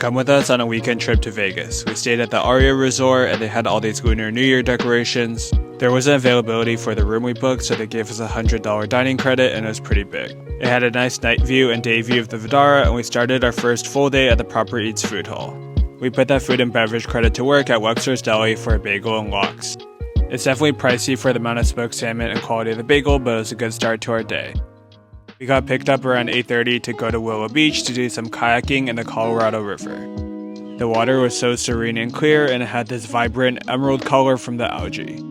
come with us on a weekend trip to Vegas. We stayed at the Aria Resort and they had all these Lunar New Year decorations. There wasn't availability for the room we booked, so they gave us a $100 dining credit and it was pretty big. It had a nice night view and day view of the Vdara, and we started our first full day at the Proper Eats food hall. We put that food and beverage credit to work at Wexler's Deli for a bagel and lox. It's definitely pricey for the amount of smoked salmon and quality of the bagel, but it was a good start to our day. We got picked up around 8:30 to go to Willow Beach to do some kayaking in the Colorado River. The water was so serene and clear, and it had this vibrant emerald color from the algae.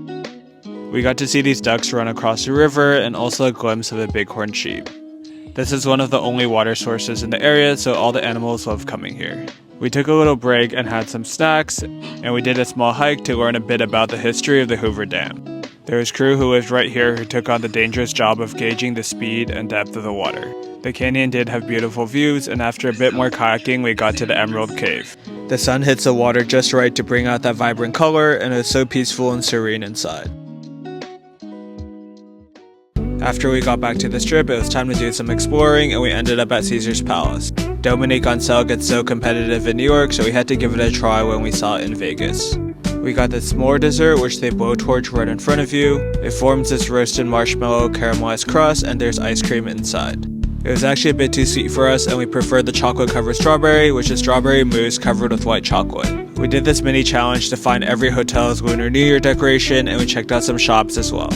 We got to see these ducks run across the river and also a glimpse of a bighorn sheep. This is one of the only water sources in the area, so all the animals love coming here. We took a little break and had some snacks, and we did a small hike to learn a bit about the history of the Hoover Dam. There was crew who lived right here who took on the dangerous job of gauging the speed and depth of the water. The canyon did have beautiful views, and after a bit more kayaking we got to the Emerald Cave. The sun hits the water just right to bring out that vibrant color, and it was so peaceful and serene inside. After we got back to the strip, it was time to do some exploring, and we ended up at Caesar's Palace. Dominique on sale gets so competitive in New York, so we had to give it a try when we saw it in Vegas. We got this s'more dessert, which they blowtorch right in front of you. It forms this roasted marshmallow caramelized crust, and there's ice cream inside. It was actually a bit too sweet for us, and we preferred the chocolate covered strawberry, which is strawberry mousse covered with white chocolate. We did this mini challenge to find every hotel's Lunar New Year decoration, and we checked out some shops as well.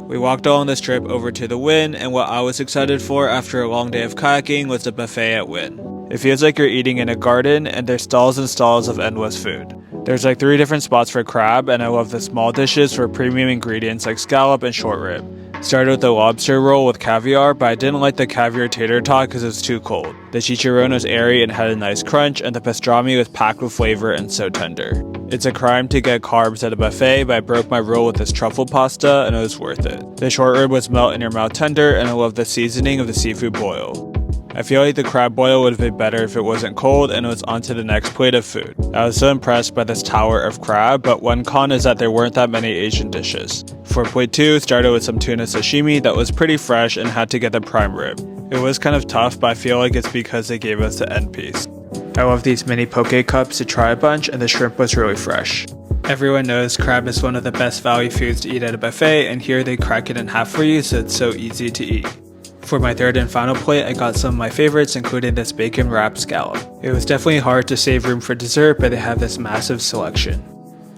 We walked along this trip over to the Wynn, and what I was excited for after a long day of kayaking was the buffet at Wynn. It feels like you're eating in a garden, and there's stalls and stalls of endless food. There's like 3 different spots for crab, and I love the small dishes for premium ingredients like scallop and short rib. Started with the lobster roll with caviar, but I didn't like the caviar tater tot because it was too cold. The chicharron was airy and had a nice crunch, and the pastrami was packed with flavor and so tender. It's a crime to get carbs at a buffet, but I broke my rule with this truffle pasta and it was worth it. The short rib was melt in your mouth tender, and I love the seasoning of the seafood boil. I feel like the crab boil would have been better if it wasn't cold, and it was on to the next plate of food. I was so impressed by this tower of crab, but one con is that there weren't that many Asian dishes. For plate 2, started with some tuna sashimi that was pretty fresh and had to get the prime rib. It was kind of tough, but I feel like it's because they gave us the end piece. I love these mini poke cups to try a bunch, and the shrimp was really fresh. Everyone knows crab is one of the best value foods to eat at a buffet, and here they crack it in half for you, so it's so easy to eat. For my third and final plate, I got some of my favorites, including this bacon wrapped scallop. It was definitely hard to save room for dessert, but they have this massive selection.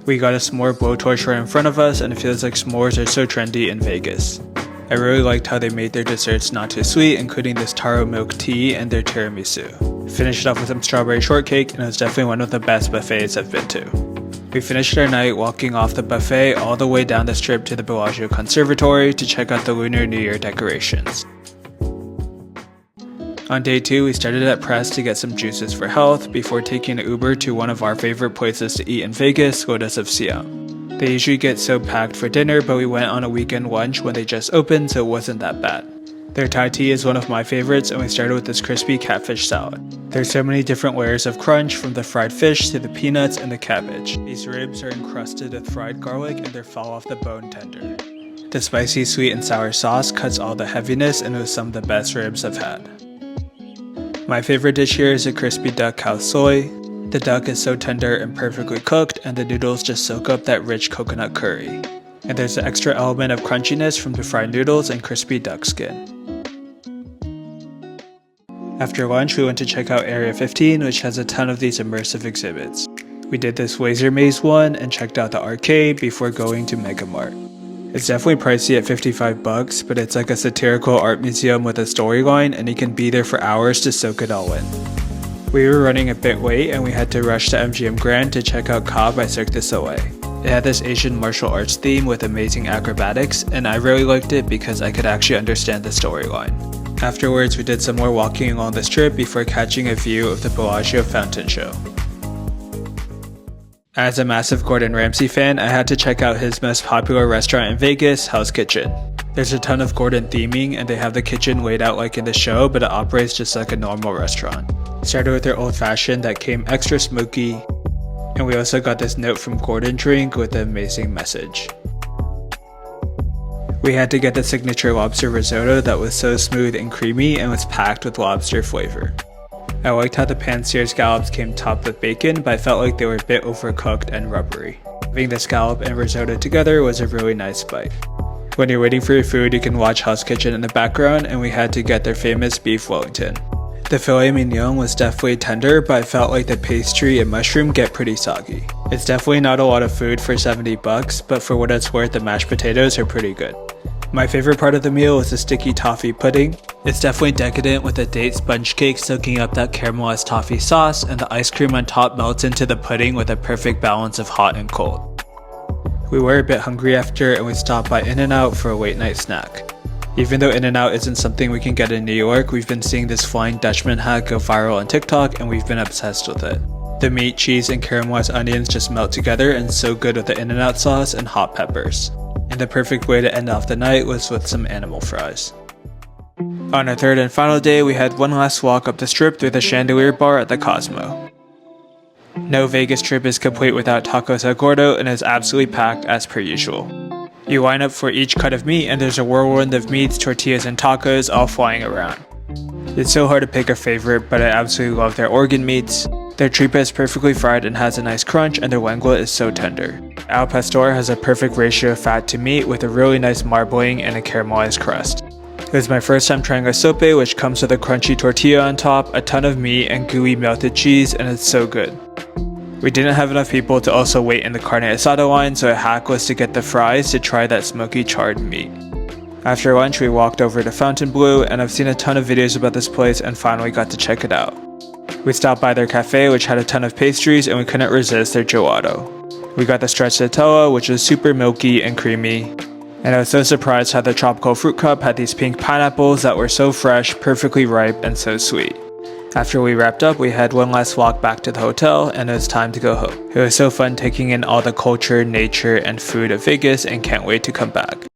We got a s'more blowtorch right in front of us, and it feels like s'mores are so trendy in Vegas. I really liked how they made their desserts not too sweet, including this taro milk tea and their tiramisu. Finished off with some strawberry shortcake, and it was definitely one of the best buffets I've been to. We finished our night walking off the buffet all the way down the strip to the Bellagio Conservatory to check out the Lunar New Year decorations. On day 2, we started at Press to get some juices for health before taking an Uber to one of our favorite places to eat in Vegas, Lotus of Siam. They usually get so packed for dinner, but we went on a weekend lunch when they just opened, so it wasn't that bad. Their Thai tea is one of my favorites, and we started with this crispy catfish salad. There's so many different layers of crunch, from the fried fish to the peanuts and the cabbage. These ribs are encrusted with fried garlic, and they're fall off the bone tender. The spicy sweet and sour sauce cuts all the heaviness, and it was some of the best ribs I've had. My favorite dish here is a crispy duck khao soi. The duck is so tender and perfectly cooked, and the noodles just soak up that rich coconut curry. And there's an extra element of crunchiness from the fried noodles and crispy duck skin. After lunch, we went to check out Area 15, which has a ton of these immersive exhibits. We did this laser maze one and checked out the arcade before going to Mega Mart. It's definitely pricey at $55, but it's like a satirical art museum with a storyline, and you can be there for hours to soak it all in. We were running a bit late, and we had to rush to MGM Grand to check out Ka by Cirque du Soleil. It had this Asian martial arts theme with amazing acrobatics, and I really liked it because I could actually understand the storyline. Afterwards, we did some more walking along the strip before catching a view of the Bellagio fountain show. As a massive Gordon Ramsay fan, I had to check out his most popular restaurant in Vegas, Hell's Kitchen. There's a ton of Gordon theming, and they have the kitchen laid out like in the show, but it operates just like a normal restaurant. Started with their old fashioned that came extra smoky, and we also got this note from Gordon drink with an amazing message. We had to get the signature lobster risotto that was so smooth and creamy and was packed with lobster flavor. I liked how the pan-seared scallops came topped with bacon, but I felt like they were a bit overcooked and rubbery. Having the scallop and risotto together was a really nice bite. When you're waiting for your food, you can watch Hell's Kitchen in the background, and we had to get their famous beef Wellington. The filet mignon was definitely tender, but I felt like the pastry and mushroom get pretty soggy. It's definitely not a lot of food for 70 bucks, but for what it's worth, the mashed potatoes are pretty good. My favorite part of the meal was the sticky toffee pudding. It's definitely decadent with a date sponge cake soaking up that caramelized toffee sauce, and the ice cream on top melts into the pudding with a perfect balance of hot and cold. We were a bit hungry after, and we stopped by In-N-Out for a late night snack. Even though In-N-Out isn't something we can get in New York, we've been seeing this Flying Dutchman hack go viral on TikTok, and we've been obsessed with it. The meat, cheese, and caramelized onions just melt together and so good with the In-N-Out sauce and hot peppers. And the perfect way to end off the night was with some animal fries. On our third and final day, we had one last walk up the strip through the Chandelier Bar at the Cosmo. No Vegas trip is complete without tacos at Gordo, and is absolutely packed as per usual. You line up for each cut of meat, and there's a whirlwind of meats, tortillas, and tacos all flying around. It's so hard to pick a favorite, but I absolutely love their organ meats. Their tripa is perfectly fried and has a nice crunch, and their lengua is so tender. Al pastor has a perfect ratio of fat to meat with a really nice marbling and a caramelized crust. It was my first time trying a sope, which comes with a crunchy tortilla on top, a ton of meat, and gooey melted cheese, and it's so good. We didn't have enough people to also wait in the carne asada line, so a hack was to get the fries to try that smoky charred meat. After lunch, we walked over to Fontainebleau, and I've seen a ton of videos about this place and finally got to check it out. We stopped by their cafe, which had a ton of pastries, and we couldn't resist their gelato. We got the stracciatella, which was super milky and creamy, and I was so surprised how the tropical fruit cup had these pink pineapples that were so fresh, perfectly ripe, and so sweet. After we wrapped up, we had one last walk back to the hotel, and it was time to go home. It was so fun taking in all the culture, nature, and food of Vegas, and can't wait to come back.